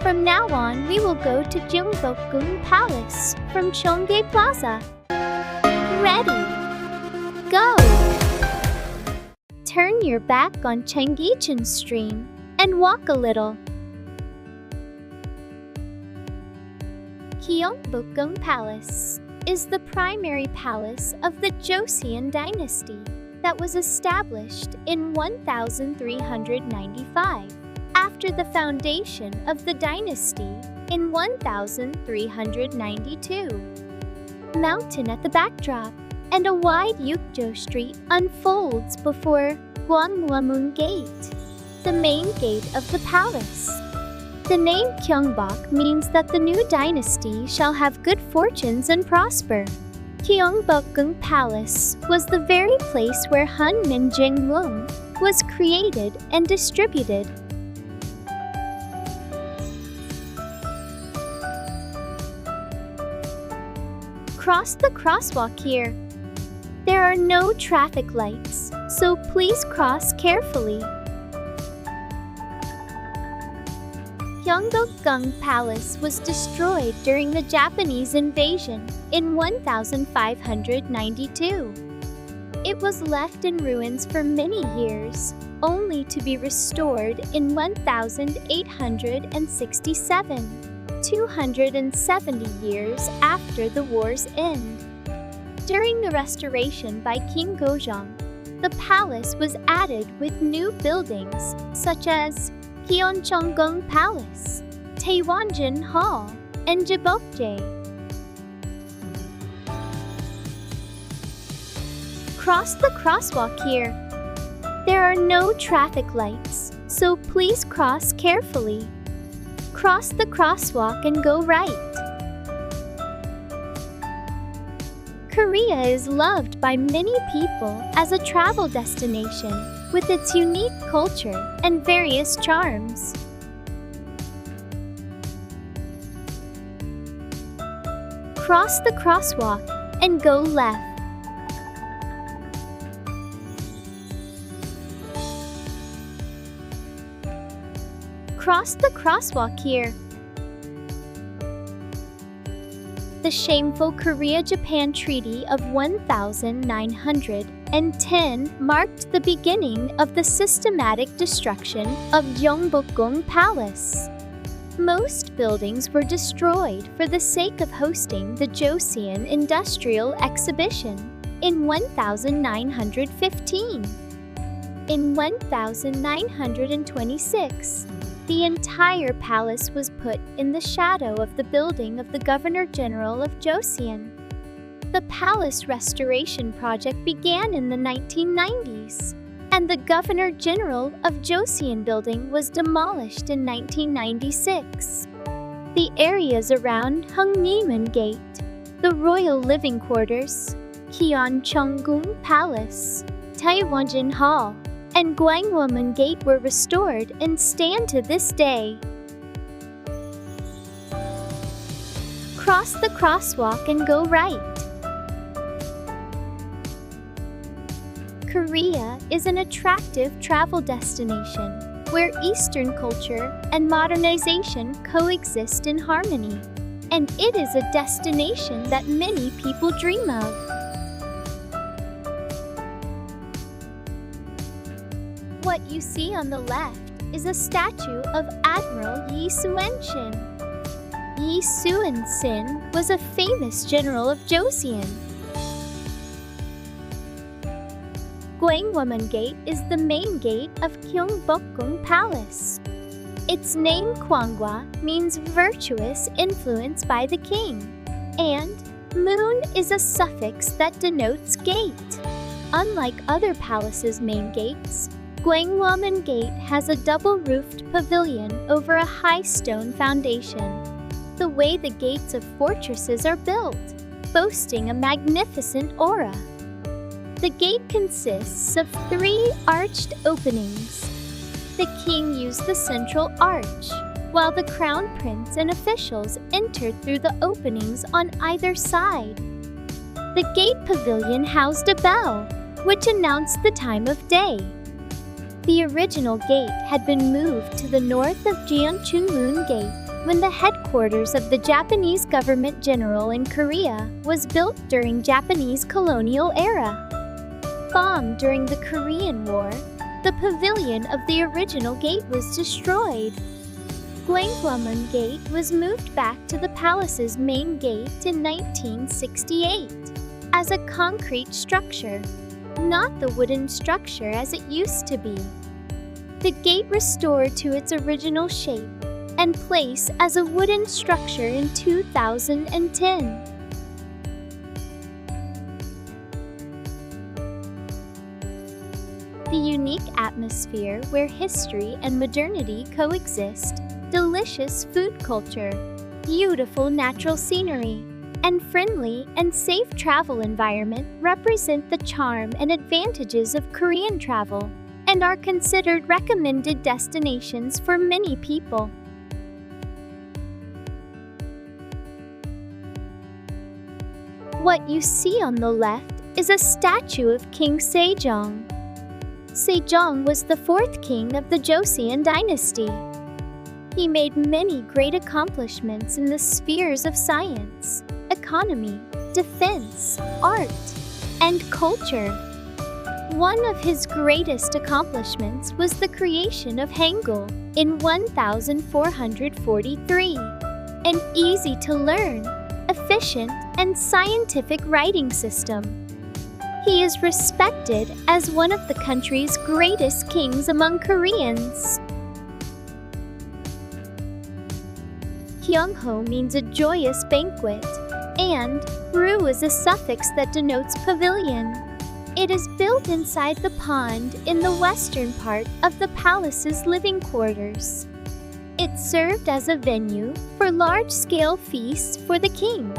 From now on, we will go to Gyeongbokgung Palace from Cheonggye Plaza. Ready? Go! Turn your back on Cheonggyecheon stream and walk a little. Gyeongbokgung Palace is the primary palace of the Joseon dynasty that was established in 1395 after the foundation of the dynasty in 1392. Mountain at the backdrop and a wide Yukjo street unfolds before Gyeongbokgung Gate, the main gate of the palace. The name Gyeongbok means that the new dynasty shall have good fortunes and prosper. Gyeongbokgung Palace was the very place where Hunmin Jeongeum was created and distributed. Cross the crosswalk here. There are no traffic lights, so please cross carefully. Gyeongbokgung Palace was destroyed during the Japanese invasion in 1592. It was left in ruins for many years, only to be restored in 1867, 270 years after the war's end. During the restoration by King Gojong, the palace was added with new buildings such as Gyeongbokgung Palace, Taewonjin Hall, and Gyeongbokgung. Cross the crosswalk here. There are no traffic lights, so please cross carefully. Cross the crosswalk and go right. Korea is loved by many people as a travel destination with its unique culture and various charms. Cross the crosswalk and go left. Cross the crosswalk here. The shameful Korea-Japan Treaty of 1910 marked the beginning of the systematic destruction of Gyeongbokgung Palace. Most buildings were destroyed for the sake of hosting the Joseon Industrial Exhibition in 1915. In 1926, the entire palace was put in the shadow of the building of the Governor-General of Joseon. The palace restoration project began in the 1990s, and the Governor-General of Joseon building was demolished in 1996. The areas around Hungnyemun Gate, the Royal Living Quarters, Gyeongbokgung Palace, Taewonjin Hall, and Gyeongbokgung Gate were restored and stand to this day. Cross the crosswalk and go right. Korea is an attractive travel destination where Eastern culture and modernization coexist in harmony, and it is a destination that many people dream of. What you see on the left is a statue of Admiral Yi Suenshin. Yi Suenshin was a famous general of Joseon. Gyeongbokgung Gate is the main gate of Gyeongbokgung Palace. Its name Gyeonggwa means virtuous influence by the king, and moon is a suffix that denotes gate. Unlike other palaces' main gates, Gyeongbokgung Gate has a double-roofed pavilion over a high stone foundation, the way the gates of fortresses are built, boasting a magnificent aura. The gate consists of 3 arched openings. The king used the central arch, while the crown prince and officials entered through the openings on either side. The gate pavilion housed a bell, which announced the time of day. The original gate had been moved to the north of Cheonggyecheon Gate when the headquarters of the Japanese government general in Korea was built during Japanese colonial era. Bombed during the Korean War, the pavilion of the original gate was destroyed. Gyeongbokgung Gate was moved back to the palace's main gate in 1968 as a concrete structure, not the wooden structure as it used to be. The gate restored to its original shape and place as a wooden structure in 2010. The unique atmosphere where history and modernity coexist, delicious food culture, beautiful natural scenery, and friendly and safe travel environment represent the charm and advantages of Korean travel and are considered recommended destinations for many people. What you see on the left is a statue of King Sejong. Sejong was the fourth king of the Joseon dynasty. He made many great accomplishments in the spheres of science, economy, defense, art, and culture. One of his greatest accomplishments was the creation of Hangul in 1443, an easy-to-learn, efficient, and scientific writing system. He is respected as one of the country's greatest kings among Koreans. Kyungho means a joyous banquet, and ru is a suffix that denotes pavilion. It is built inside the pond in the western part of the palace's living quarters. It served as a venue for large-scale feasts for the king,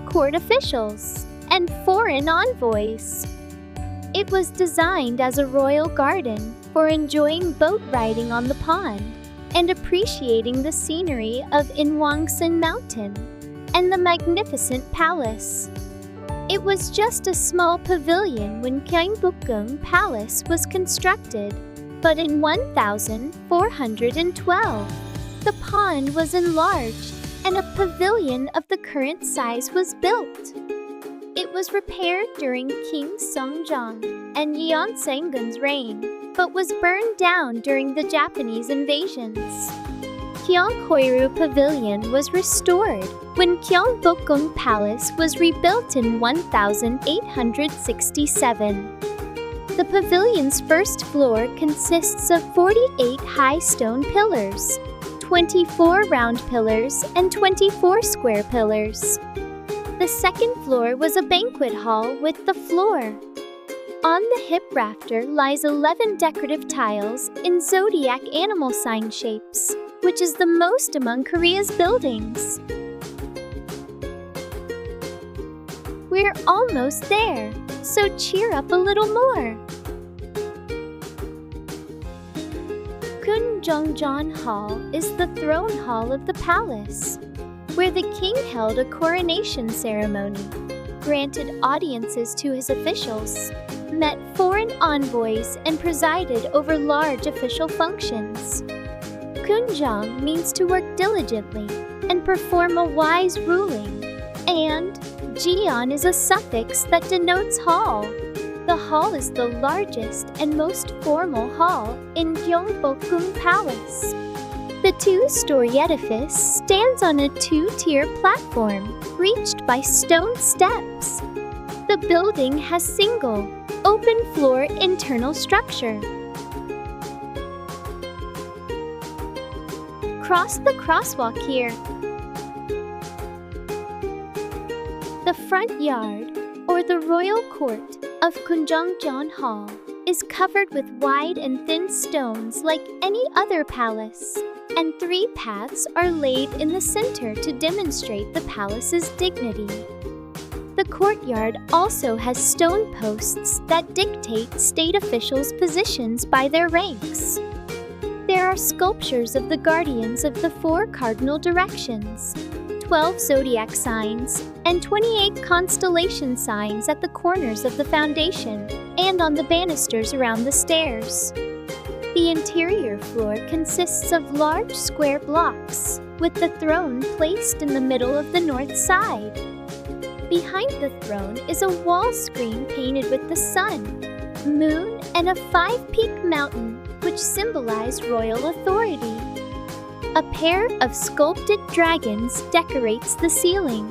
court officials, and foreign envoys. It was designed as a royal garden for enjoying boat riding on the pond and appreciating the scenery of Inwangsan Mountain and the magnificent palace. It was just a small pavilion when Gyeongbokgung Palace was constructed, but in 1412, the pond was enlarged and a pavilion of the current size was built. It was repaired during King Seongjong and Yeonsangun's reign, but was burned down during the Japanese invasions. Gyeonghoiru Pavilion was restored when Gyeongbokgung Palace was rebuilt in 1867. The pavilion's first floor consists of 48 high stone pillars, 24 round pillars, and 24 square pillars. The second floor was a banquet hall with the floor. On the hip rafter lies 11 decorative tiles in zodiac animal sign shapes, which is the most among Korea's buildings. We're almost there, so cheer up a little more. Cheonggyecheon Hall is the throne hall of the palace, where the king held a coronation ceremony, granted audiences to his officials, met foreign envoys, and presided over large official functions. Cheonggyecheon means to work diligently and perform a wise ruling, and Gyeon is a suffix that denotes hall. The hall is the largest and most formal hall in Gyeongbokgung Palace. The two-story edifice stands on a two-tier platform, reached by stone steps. The building has single, open-floor internal structure. Cross the crosswalk here. The front yard, or the royal court, of Cheonggyecheon Hall is covered with wide and thin stones like any other palace, and 3 paths are laid in the center to demonstrate the palace's dignity. The courtyard also has stone posts that dictate state officials' positions by their ranks. There are sculptures of the guardians of the 4 cardinal directions, 12 zodiac signs, and 28 constellation signs at the corners of the foundation and on the banisters around the stairs. The interior floor consists of large square blocks, with the throne placed in the middle of the north side. Behind the throne is a wall screen painted with the sun, moon, and a five-peak mountain, which symbolize royal authority. A pair of sculpted dragons decorates the ceiling.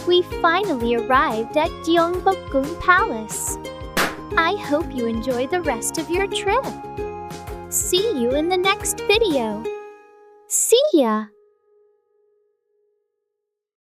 We finally arrived at Gyeongbokgung Palace. I hope you enjoy the rest of your trip. See you in the next video. See ya!